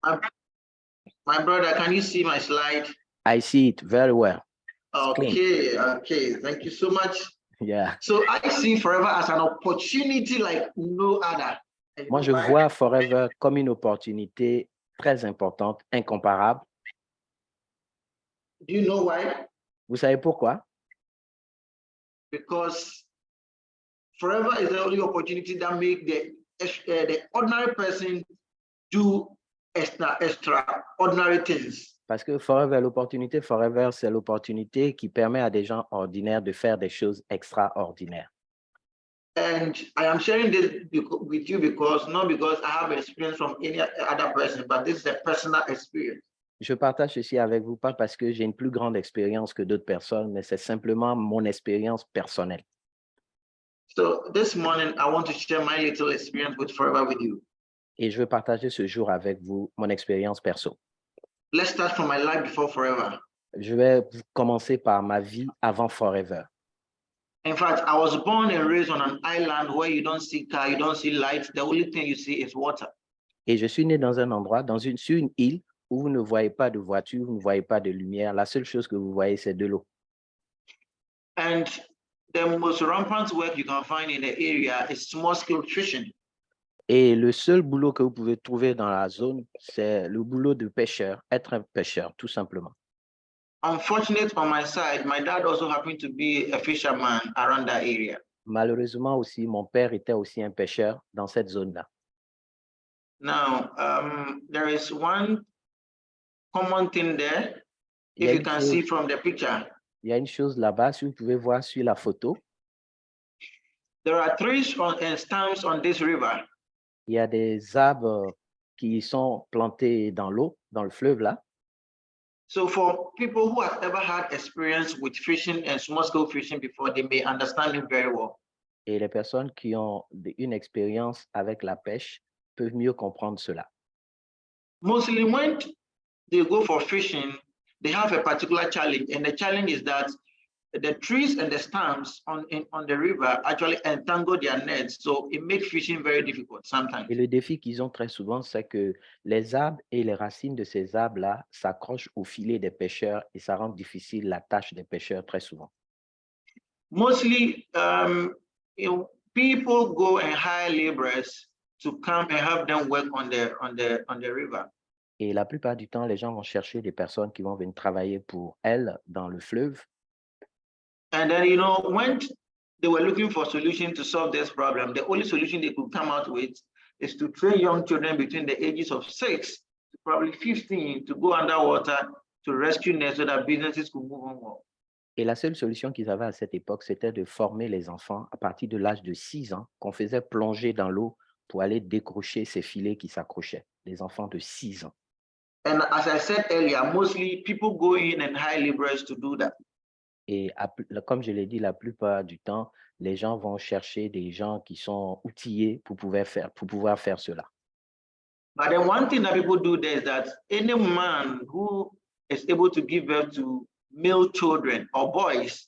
My, my brother, can you see my slide? I see it very well. Okay, okay. Thank you so much. Yeah. So I see Forever as an opportunity like no other. Moi, je vois Forever comme une opportunité très importante, incomparable. Do you know why? Vous savez pourquoi? Because Forever is the only opportunity that make the ordinary person do extraordinary things. Parce que Forever, l'opportunité Forever, c'est l'opportunité qui permet à des gens ordinaires de faire des choses extraordinaires. And I am sharing this with you not because I have experience from any other person, but this is a personal experience. Je partage ceci avec vous, pas parce que j'ai une plus grande expérience que d'autres personnes, mais c'est simplement mon expérience personnelle. So this morning, I want to share my little experience with Forever with you. Et je veux partager ce jour avec vous mon expérience perso. Let's start from my life before Forever. Je vais commencer par ma vie avant Forever. In fact, I was born and raised on an island where you don't see car, you don't see lights. The only thing you see is water. Et je suis né dans un endroit, sur une île où vous ne voyez pas de voiture, vous ne voyez pas de lumière. La seule chose que vous voyez, c'est de l'eau. And the most rampant work you can find in the area is small-scale fishing. Et le seul boulot que vous pouvez trouver dans la zone, c'est le boulot de pêcheur, être un pêcheur, tout simplement. Unfortunately, on my side, my dad also happened to be a fisherman around that area. Malheureusement aussi, mon père était aussi un pêcheur dans cette zone-là. Now, there is one common thing there, if you can see from the picture. Il y a une chose là-bas, si vous pouvez voir sur la photo. There are trees and stumps on this river. Il y a des arbres qui sont plantés dans l'eau, dans le fleuve là. So for people who have ever had experience with fishing and small-scale fishing before, they may understand it very well. Et les personnes qui ont une expérience avec la pêche peuvent mieux comprendre cela. Mostly when they go for fishing, they have a particular challenge, and the challenge is that the trees and the stumps on the river actually entangle their nets, so it makes fishing very difficult sometimes. Et le défi qu'ils ont très souvent, c'est que les arbres et les racines de ces arbres-là s'accrochent au filet des pêcheurs et ça rend difficile la tâche des pêcheurs très souvent. Mostly, people go and hire laborers to come and help them work on the river. Et la plupart du temps, les gens vont chercher des personnes qui vont venir travailler pour elles dans le fleuve. And then, when they were looking for solution to solve this problem, the only solution they could come out with is to train young children between the ages of 6 to probably 15 to go underwater to rescue nets so that businesses could move on well. Et la seule solution qu'ils avaient à cette époque, c'était de former les enfants à partir de l'âge de 6 ans, qu'on faisait plonger dans l'eau pour aller décrocher ces filets qui s'accrochaient, les enfants de 6 ans. And as I said earlier, mostly people go in and hire laborers to do that. Et comme je l'ai dit, la plupart du temps, les gens vont chercher des gens qui sont outillés pour pouvoir faire cela. But then one thing that people do there is that any man who is able to give birth to male children or boys,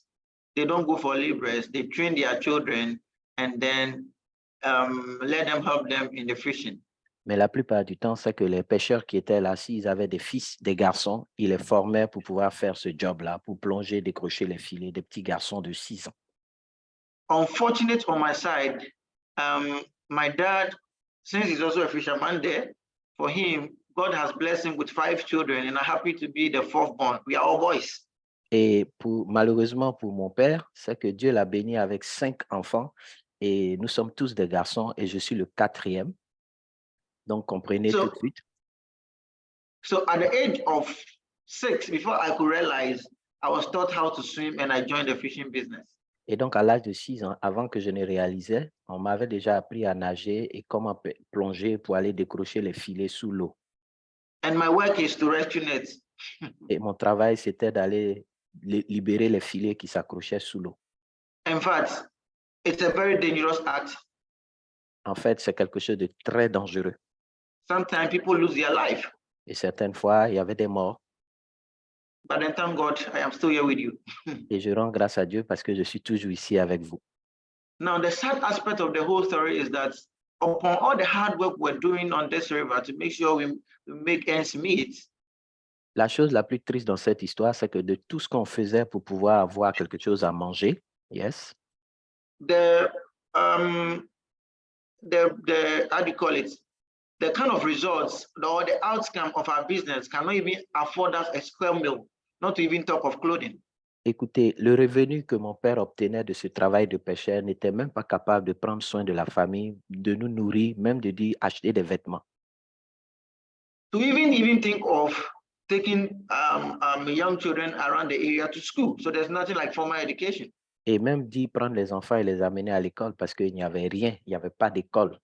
they don't go for laborers. They train their children and then let them help them in the fishing. Mais la plupart du temps, c'est que les pêcheurs qui étaient là, s'ils avaient des fils, des garçons, ils les formaient pour pouvoir faire ce job-là, pour plonger, décrocher les filets, des petits garçons de 6 ans. Unfortunate on my side, my dad, since he's also a fisherman there, for him, God has blessed him with 5 children and I'm happy to be the 4th born. We are all boys. Et malheureusement pour mon père, c'est que Dieu l'a béni avec 5 enfants et nous sommes tous des garçons et je suis le 4e. Donc, comprenez tout de suite. So at the age of 6, before I could realize, I was taught how to swim and I joined the fishing business. Et donc, à l'âge de 6 ans, avant que je ne réalisais, on m'avait déjà appris à nager et comment plonger pour aller décrocher les filets sous l'eau. And my work is to rescue nets. Et mon travail, c'était d'aller libérer les filets qui s'accrochaient sous l'eau. In fact, it's a very dangerous act. En fait, c'est quelque chose de très dangereux. Sometimes people lose their life. Et certaines fois, il y avait des morts. But then thank God, I am still here with you. Et je rends grâce à Dieu parce que je suis toujours ici avec vous. Now, the sad aspect of the whole story is that upon all the hard work we're doing on this river to make sure we make ends meet, La chose la plus triste dans cette histoire, c'est que de tout ce qu'on faisait pour pouvoir avoir quelque chose à manger, yes, the how do you call it? The kind of results or the outcome of our business cannot even afford us a square meal, not to even talk of clothing. écoutez, le revenu que mon père obtenait de ce travail de pêcheur n'était même pas capable de prendre soin de la famille, de nous nourrir, même de dire acheter des vêtements. To even think of taking young children around the area to school. So there's nothing like formal education. Et même dit prendre les enfants et les amener à l'école parce qu'il n'y avait rien, il n'y avait pas d'école